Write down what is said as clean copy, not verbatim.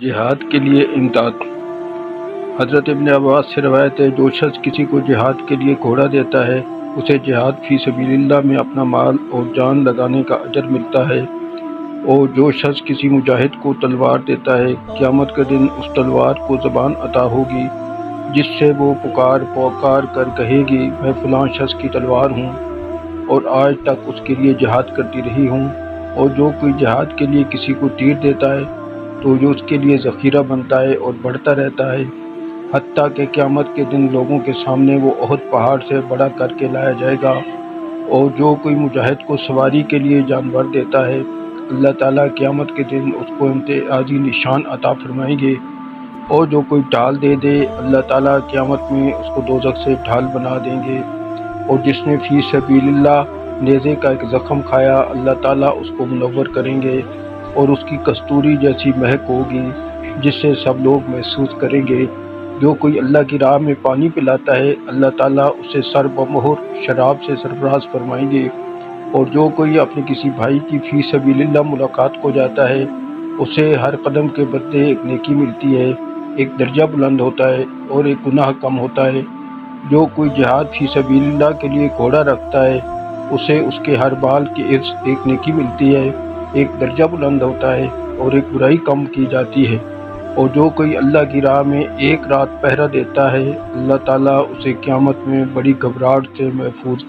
جہاد کے لیے امداد۔ حضرت ابن عباس سے روایت ہے، جو شخص کسی کو جہاد کے لیے گھوڑا دیتا ہے اسے جہاد فی سبیل اللہ میں اپنا مال اور جان لگانے کا اجر ملتا ہے، اور جو شخص کسی مجاہد کو تلوار دیتا ہے قیامت کے دن اس تلوار کو زبان عطا ہوگی جس سے وہ پکار کر کہے گی میں فلاں شخص کی تلوار ہوں اور آج تک اس کے لیے جہاد کرتی رہی ہوں۔ اور جو کوئی جہاد کے لیے کسی کو تیر دیتا ہے تو جو اس کے لیے ذخیرہ بنتا ہے اور بڑھتا رہتا ہے حتیٰ کہ قیامت کے دن لوگوں کے سامنے وہ احد پہاڑ سے بڑا کر کے لایا جائے گا۔ اور جو کوئی مجاہد کو سواری کے لیے جانور دیتا ہے اللہ تعالیٰ قیامت کے دن اس کو امتیازی نشان عطا فرمائیں گے، اور جو کوئی ڈھال دے اللہ تعالیٰ قیامت میں اس کو دوزخ سے ڈھال بنا دیں گے۔ اور جس نے فی سبیل اللہ نیزے کا ایک زخم کھایا اللہ تعالیٰ اس کو منور کریں گے اور اس کی کستوری جیسی مہک ہوگی جس سے سب لوگ محسوس کریں گے۔ جو کوئی اللہ کی راہ میں پانی پلاتا ہے اللہ تعالیٰ اسے سر بمہر شراب سے سرفراز فرمائیں گے۔ اور جو کوئی اپنے کسی بھائی کی فی سبیل اللہ ملاقات کو جاتا ہے اسے ہر قدم کے بدلے ایک نیکی ملتی ہے، ایک درجہ بلند ہوتا ہے اور ایک گناہ کم ہوتا ہے۔ جو کوئی جہاد فی سبیل اللہ کے لیے گھوڑا رکھتا ہے اسے اس کے ہر بال کی عوض ایک نیکی ملتی ہے، ایک درجہ بلند ہوتا ہے اور ایک برائی کم کی جاتی ہے۔ اور جو کوئی اللہ کی راہ میں ایک رات پہرا دیتا ہے اللہ تعالیٰ اسے قیامت میں بڑی گھبراہٹ سے محفوظ